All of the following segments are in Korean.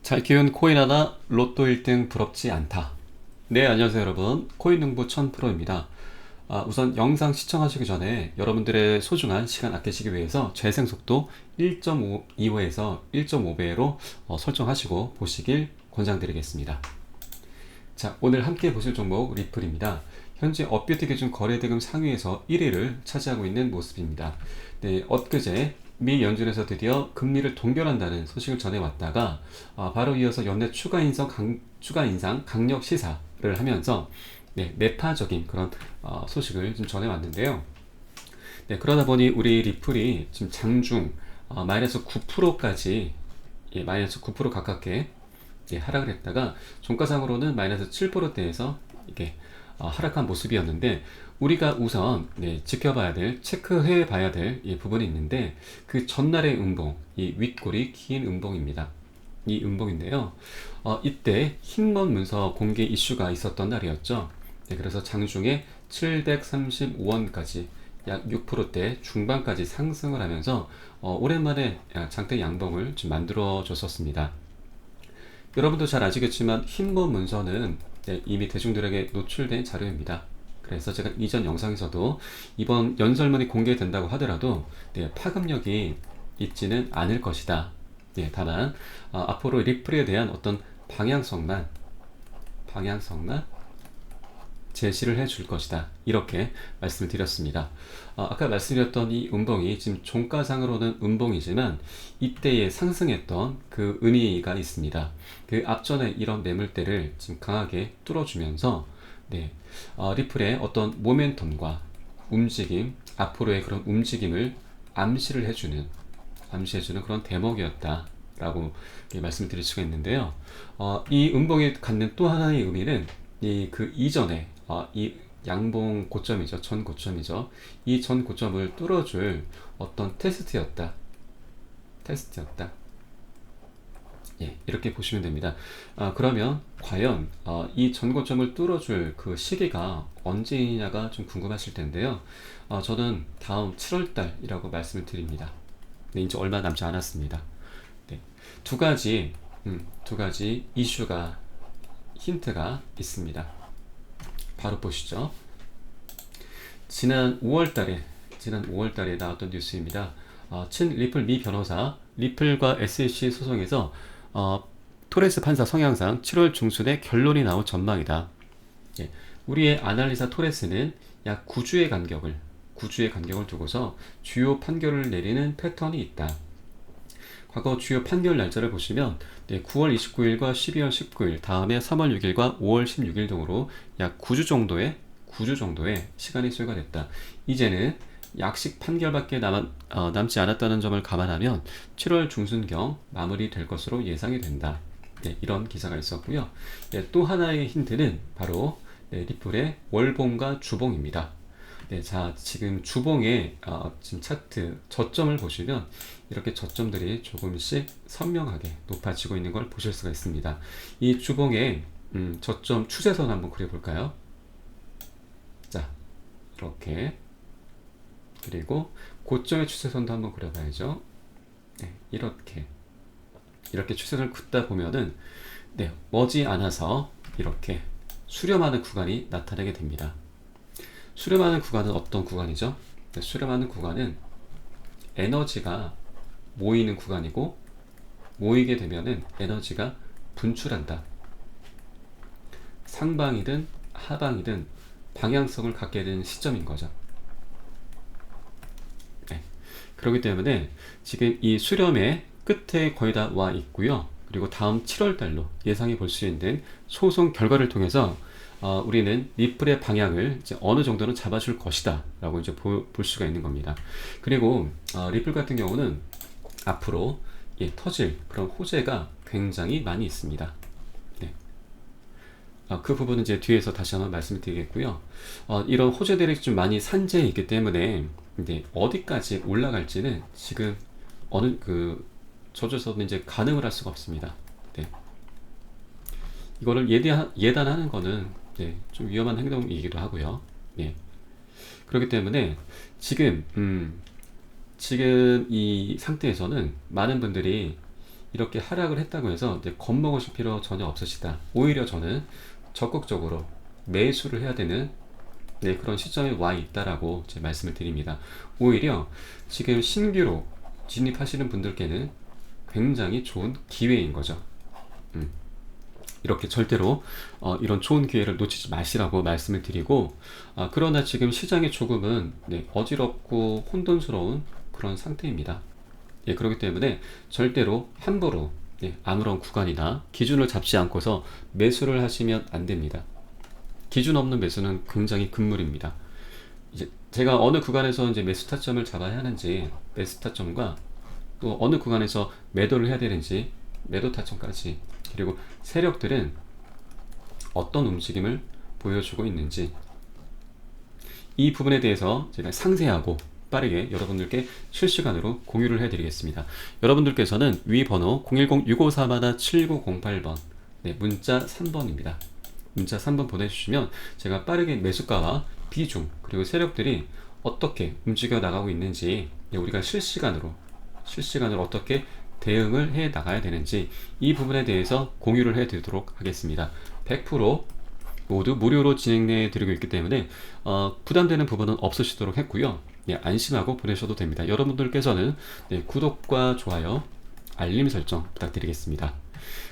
잘 키운 코인 하나 로또 1등 부럽지 않다. 네, 안녕하세요 여러분. 코인 농부 1000%입니다. 우선 영상 시청하시기 전에 여러분들의 소중한 시간 아끼시기 위해서 재생 속도 1.2회에서 1.5배로 설정하시고 보시길 권장드리겠습니다. 자, 오늘 함께 보실 종목 리플입니다. 현재 업비트 기준 거래대금 상위에서 1위를 차지하고 있는 모습입니다. 네, 엊그제 미 연준에서 드디어 금리를 동결한다는 소식을 전해왔다가 바로 이어서 연내 추가 인상 강력 시사를 하면서 네, 매파적인 그런 소식을 좀 전해왔는데요. 네, 그러다 보니 우리 리플이 지금 장중 마이너스 9%까지 마이너스 9% 가깝게 하락을 했다가 종가상으로는 마이너스 7%대에서 이게 하락한 모습이었는데, 우리가 우선 지켜봐야 될, 체크해 봐야 될 이 부분이 있는데, 그 전날의 음봉, 이 윗골이 긴 음봉입니다. 이 음봉인데요. 이때 흰먼 문서 공개 이슈가 있었던 날이었죠. 네, 그래서 장중에 735원까지 약 6%대 중반까지 상승을 하면서 오랜만에 장대 양봉을 좀 만들어 줬었습니다. 여러분도 잘 아시겠지만 흰먼 문서는 이미 대중들에게 노출된 자료입니다. 그래서 제가 이전 영상에서도 이번 연설문이 공개된다고 하더라도 파급력이 있지는 않을 것이다. 다만 앞으로 리플에 대한 어떤 방향성만 제시를 해줄 것이다, 이렇게 말씀을 드렸습니다. 아까 말씀드렸던 이 음봉이 지금 종가상으로는 음봉이지만 이때에 상승했던 그 의미가 있습니다. 그 앞전에 이런 매물대를 지금 강하게 뚫어주면서 리플의 어떤 모멘텀과 움직임, 앞으로의 그런 움직임을 암시해주는 그런 대목이었다 라고 말씀을 드릴 수가 있는데요. 이 음봉이 갖는 또 하나의 의미는 그 이전에 이 양봉 고점이죠. 전 고점이죠. 이 전 고점을 뚫어줄 어떤 테스트였다. 이렇게 보시면 됩니다. 그러면 과연 이 전 고점을 뚫어줄 그 시기가 언제이냐가 좀 궁금하실 텐데요. 저는 다음 7월달이라고 말씀을 드립니다. 이제 얼마 남지 않았습니다. 두 가지 이슈가, 힌트가 있습니다. 바로 보시죠. 지난 5월달에 나왔던 뉴스입니다. 친 리플 미 변호사, 리플과 SEC 소송에서 토레스 판사 성향상 7월 중순에 결론이 나올 전망이다. 우리의 아날리사 토레스는 약 9주의 간격을 두고서 주요 판결을 내리는 패턴이 있다. 과거 주요 판결 날짜를 보시면 9월 29일과 12월 19일, 다음에 3월 6일과 5월 16일 등으로 약 9주 정도의 시간이 소요가 됐다. 이제는 약식 판결밖에 남지 않았다는 점을 감안하면 7월 중순경 마무리될 것으로 예상이 된다. 이런 기사가 있었고요. 또 하나의 힌트는 바로 리플의 월봉과 주봉입니다. 자, 지금 주봉의 지금 차트 저점을 보시면 이렇게 저점들이 조금씩 선명하게 높아지고 있는 걸 보실 수가 있습니다. 이 주봉의 저점 추세선 한번 그려볼까요? 자, 이렇게, 그리고 고점의 추세선도 한번 그려봐야죠. 이렇게 추세선을 긋다 보면은 머지않아서 이렇게 수렴하는 구간이 나타나게 됩니다. 수렴하는 구간은 어떤 구간이죠? 수렴하는 구간은 에너지가 모이는 구간이고, 모이게 되면은 에너지가 분출한다. 상방이든 하방이든 방향성을 갖게 되는 시점인 거죠. 그렇기 때문에 지금 이 수렴의 끝에 거의 다 와 있고요. 그리고 다음 7월달로 예상해 볼 수 있는 소송 결과를 통해서 우리는 리플의 방향을 이제 어느 정도는 잡아줄 것이다 라고 이제 볼 수가 있는 겁니다. 그리고 리플 같은 경우는 앞으로 터질 그런 호재가 굉장히 많이 있습니다. 그 부분은 이제 뒤에서 다시 한번 말씀드리겠고요. 이런 호재들이 좀 많이 산재해 있기 때문에 어디까지 올라갈지는 지금 어느 저조서는 이제 가늠을 할 수가 없습니다. 이거를 예단하는 거는 좀 위험한 행동이기도 하고요. 그렇기 때문에 지금 이 상태에서는 많은 분들이 이렇게 하락을 했다고 해서 이제 겁먹으실 필요 전혀 없으시다. 오히려 저는 적극적으로 매수를 해야 되는 그런 시점에 와 있다라고 제 말씀을 드립니다. 오히려 지금 신규로 진입하시는 분들께는 굉장히 좋은 기회인 거죠. 이렇게 절대로 이런 좋은 기회를 놓치지 마시라고 말씀을 드리고, 그러나 지금 시장이 조금은 어지럽고 혼돈스러운 그런 상태입니다. 그렇기 때문에 절대로 함부로 아무런 구간이나 기준을 잡지 않고서 매수를 하시면 안 됩니다. 기준 없는 매수는 굉장히 금물입니다. 이제 제가 어느 구간에서 이제 매수 타점을 잡아야 하는지, 매수 타점과 또 어느 구간에서 매도를 해야 되는지, 매도 타점까지, 그리고 세력들은 어떤 움직임을 보여주고 있는지, 이 부분에 대해서 제가 상세하고 빠르게 여러분들께 실시간으로 공유를 해드리겠습니다. 여러분들께서는 위 번호 010-6541-7908번 문자 3번입니다. 문자 3번 보내주시면 제가 빠르게 매수가와 비중, 그리고 세력들이 어떻게 움직여 나가고 있는지, 우리가 실시간으로 어떻게 대응을 해 나가야 되는지, 이 부분에 대해서 공유를 해 드리도록 하겠습니다. 100% 모두 무료로 진행해 드리고 있기 때문에 부담되는 부분은 없으시도록 했고요. 안심하고 보내셔도 됩니다. 여러분들께서는 구독과 좋아요, 알림 설정 부탁드리겠습니다.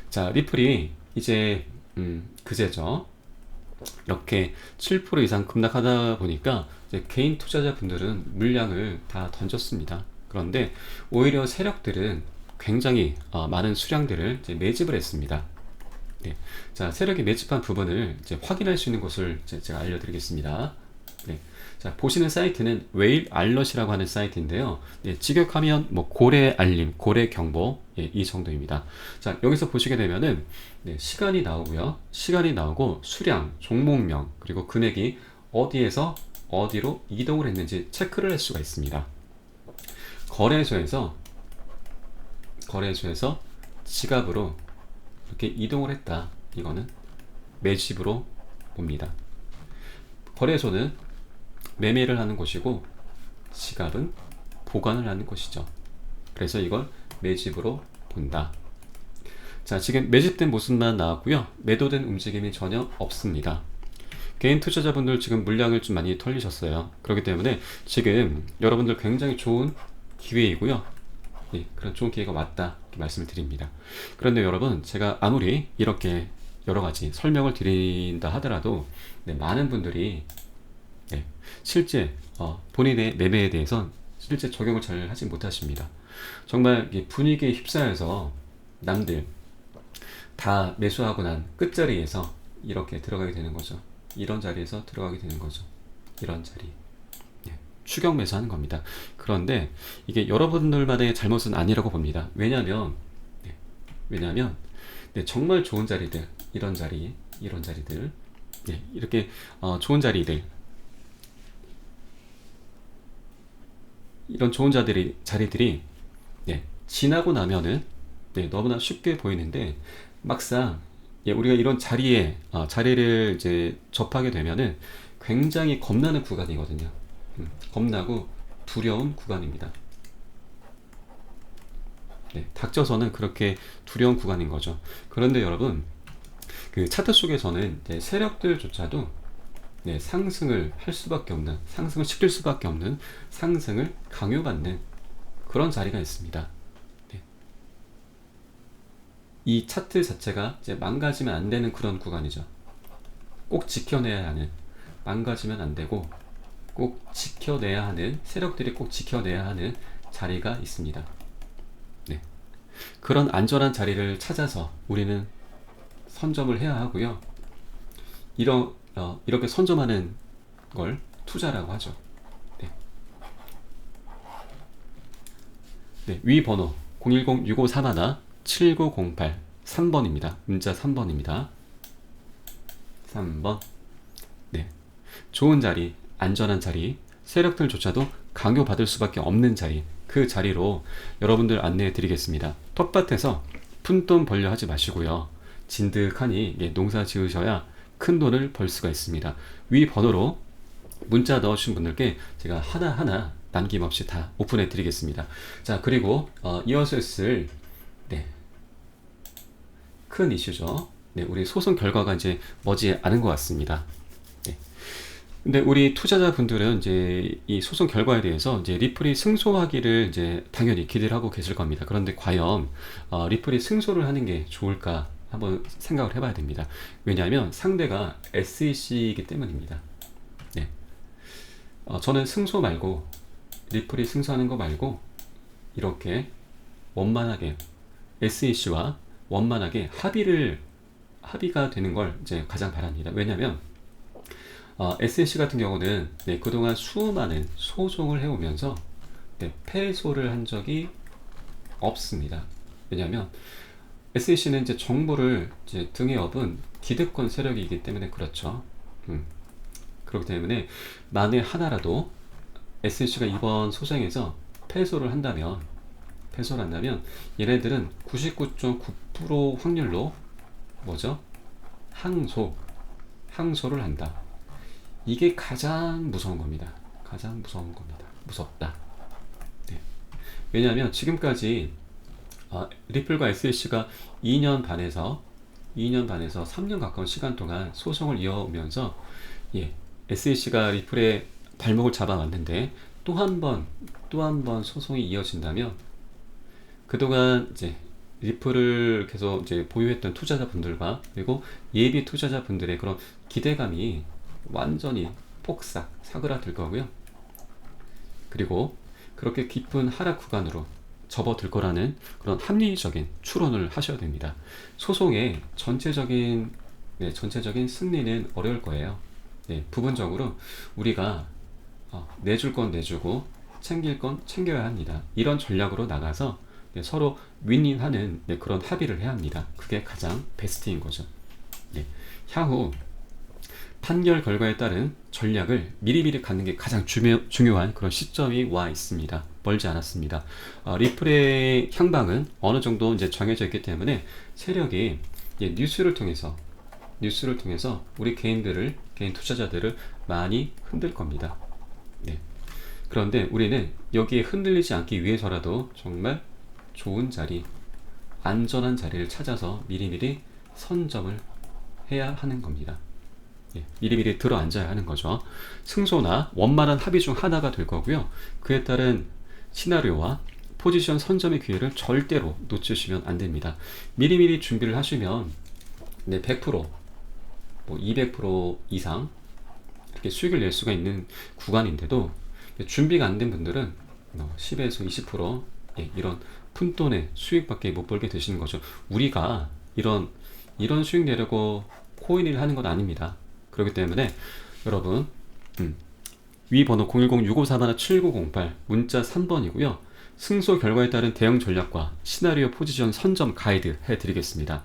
자, 리플이 이제 그제죠. 이렇게 7% 이상 급락하다 보니까 이제 개인 투자자분들은 물량을 다 던졌습니다. 그런데 오히려 세력들은 굉장히 많은 수량들을 이제 매집을 했습니다. 자, 세력이 매집한 부분을 이제 확인할 수 있는 곳을 제가 알려드리겠습니다. 자, 보시는 사이트는 웨일 알럿이라고 하는 사이트인데요. 직역하면 뭐 고래 알림, 고래 경보, 이 정도입니다. 자, 여기서 보시게 되면은 시간이 나오고요. 시간이 나오고 수량, 종목명, 그리고 금액이 어디에서 어디로 이동을 했는지 체크를 할 수가 있습니다. 거래소에서 지갑으로 이렇게 이동을 했다. 이거는 매집으로 봅니다. 거래소는 매매를 하는 곳이고 지갑은 보관을 하는 곳이죠. 그래서 이걸 매집으로 본다. 자, 지금 매집된 모습만 나왔고요. 매도된 움직임이 전혀 없습니다. 개인 투자자분들 지금 물량을 좀 많이 털리셨어요. 그렇기 때문에 지금 여러분들 굉장히 좋은 기회이고요. 그런 좋은 기회가 왔다, 이렇게 말씀을 드립니다. 그런데 여러분, 제가 아무리 이렇게 여러 가지 설명을 드린다 하더라도 많은 분들이 실제 본인의 매매에 대해서 실제 적용을 잘 하지 못하십니다. 정말 분위기에 휩싸여서 남들 다 매수하고 난 끝자리에서 이렇게 들어가게 되는 거죠. 이런 자리에서 들어가게 되는 거죠. 이런 자리. 추격 매수하는 겁니다. 그런데 이게 여러분들만의 잘못은 아니라고 봅니다. 왜냐하면 정말 좋은 자리들, 이런 자리들, 이렇게 좋은 자리들, 이런 좋은 자리들이 지나고 나면은 너무나 쉽게 보이는데, 막상 우리가 이런 자리를 이제 접하게 되면은 굉장히 겁나는 구간이거든요. 겁나고 두려운 구간입니다. 닥쳐서는 그렇게 두려운 구간인 거죠. 그런데 여러분, 그 차트 속에서는 세력들조차도 상승을 할 수밖에 없는, 상승을 시킬 수밖에 없는, 상승을 강요받는 그런 자리가 있습니다. 이 차트 자체가 이제 망가지면 안 되는 그런 구간이죠. 꼭 지켜내야 하는, 망가지면 안 되고 꼭 지켜내야 하는, 세력들이 꼭 지켜내야 하는 자리가 있습니다. 그런 안전한 자리를 찾아서 우리는 선점을 해야 하고요. 이렇게 선점하는 걸 투자라고 하죠. 위 번호 010-6541-7908 3번입니다. 문자 3번입니다. 3번. 좋은 자리, 안전한 자리, 세력들조차도 강요받을 수밖에 없는 자리, 그 자리로 여러분들 안내해 드리겠습니다. 텃밭에서 푼돈 벌려 하지 마시고요. 진득하니 농사 지으셔야 큰 돈을 벌 수가 있습니다. 위 번호로 문자 넣으신 분들께 제가 하나하나 남김없이 다 오픈해 드리겠습니다. 자, 그리고 이어서 쓸 큰 이슈죠. 네, 우리 소송 결과가 이제 머지 않은 것 같습니다. 네. 근데 우리 투자자분들은 이제 이 소송 결과에 대해서 이제 리플이 승소하기를 이제 당연히 기대를 하고 계실 겁니다. 그런데 과연 리플이 승소를 하는 게 좋을까 한번 생각을 해봐야 됩니다. 왜냐하면 상대가 SEC이기 때문입니다. 네. 저는 승소 말고 리플이 승소하는 거 말고 이렇게 원만하게 SEC와 원만하게 합의가 되는 걸 이제 가장 바랍니다. 왜냐하면 SEC 같은 경우는 네, 그동안 수많은 소송을 해오면서 네, 패소를 한 적이 없습니다. 왜냐하면 SEC는 이제 정부를 이제 등에 업은 기득권 세력이기 때문에 그렇죠. 그렇기 때문에 만에 하나라도 SEC가 이번 소송에서 패소를 한다면 얘네들은 99.9% 확률로 뭐죠? 항소를 한다. 이게 가장 무서운 겁니다. 가장 무서운 겁니다. 무섭다. 네. 왜냐하면 지금까지 리플과 SEC가 2년 반에서 3년 가까운 시간 동안 소송을 이어오면서 SEC가 리플의 발목을 잡아왔는데 또 한 번 소송이 이어진다면 그동안 이제 리플을 계속 이제 보유했던 투자자분들과 그리고 예비 투자자분들의 그런 기대감이 완전히 사그라들 거고요. 그리고 그렇게 깊은 하락 구간으로 접어들 거라는 그런 합리적인 추론을 하셔야 됩니다. 소송의 전체적인 승리는 어려울 거예요. 네, 부분적으로 우리가 내줄 건 내주고 챙길 건 챙겨야 합니다. 이런 전략으로 나가서 서로 윈윈하는 그런 합의를 해야 합니다. 그게 가장 베스트인 거죠. 향후 판결 결과에 따른 전략을 미리미리 갖는 게 가장 중요한 그런 시점이 와 있습니다. 멀지 않았습니다. 리플의 향방은 어느 정도 이제 정해져 있기 때문에 세력이 뉴스를 통해서 우리 개인 투자자들을 많이 흔들 겁니다. 네. 그런데 우리는 여기에 흔들리지 않기 위해서라도 정말 좋은 자리, 안전한 자리를 찾아서 미리미리 선점을 해야 하는 겁니다. 미리미리 들어앉아야 하는 거죠. 승소나 원만한 합의 중 하나가 될 거고요. 그에 따른 시나리오와 포지션 선점의 기회를 절대로 놓치시면 안 됩니다. 미리미리 준비를 하시면 100%, 200% 이상 이렇게 수익을 낼 수가 있는 구간인데도 준비가 안 된 분들은 10에서 20% 이런 푼돈의 수익밖에 못 벌게 되시는 거죠. 우리가 이런 수익 내려고 코인을 하는 건 아닙니다. 그렇기 때문에 여러분 위 번호 010-6541-7908 문자 3번이고요. 승소 결과에 따른 대응 전략과 시나리오 포지션 선점 가이드 해드리겠습니다.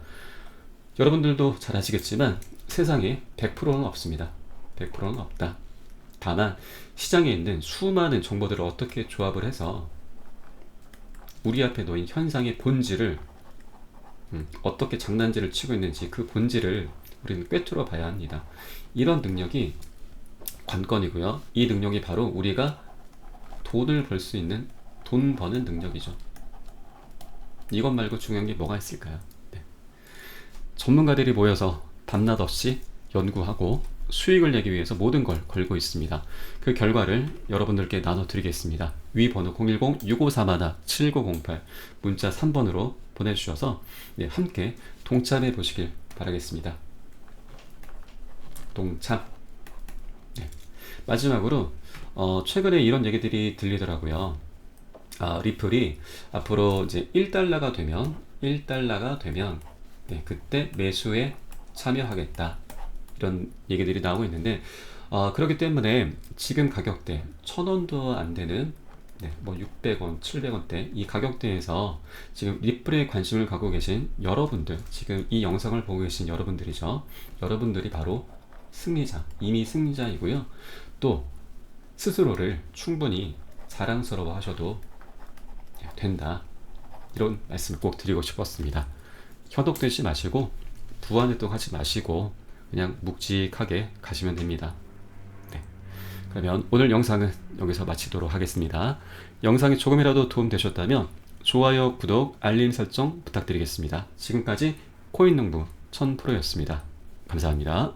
여러분들도 잘 아시겠지만 세상에 100%는 없습니다. 100%는 없다. 다만 시장에 있는 수많은 정보들을 어떻게 조합을 해서 우리 앞에 놓인 현상의 본질을 어떻게 장난질을 치고 있는지 그 본질을 우리는 꿰뚫어 봐야 합니다. 이런 능력이 관건이고요. 이 능력이 바로 우리가 돈을 벌 수 있는 돈 버는 능력이죠. 이것 말고 중요한 게 뭐가 있을까요? 전문가들이 모여서 밤낮 없이 연구하고 수익을 내기 위해서 모든 걸 걸고 있습니다. 그 결과를 여러분들께 나눠드리겠습니다. 위 번호 010-6541-7908 문자 3번으로 보내주셔서 함께 동참해 보시길 바라겠습니다. 동참. 마지막으로 최근에 이런 얘기들이 들리더라고요. 리플이 앞으로 이제 1달러가 되면 그때 매수에 참여하겠다. 이런 얘기들이 나오고 있는데 그렇기 때문에 지금 가격대 1,000원도 안 되는 600원, 700원대 이 가격대에서 지금 리플에 관심을 갖고 계신 여러분들, 지금 이 영상을 보고 계신 여러분들이죠. 여러분들이 바로 이미 승리자이고요. 또 스스로를 충분히 자랑스러워 하셔도 된다. 이런 말씀을 꼭 드리고 싶었습니다. 현혹되지 마시고 부안해동하지 마시고 그냥 묵직하게 가시면 됩니다. 그러면 오늘 영상은 여기서 마치도록 하겠습니다. 영상이 조금이라도 도움되셨다면 좋아요, 구독, 알림 설정 부탁드리겠습니다. 지금까지 코인농부 1000프로였습니다. 감사합니다.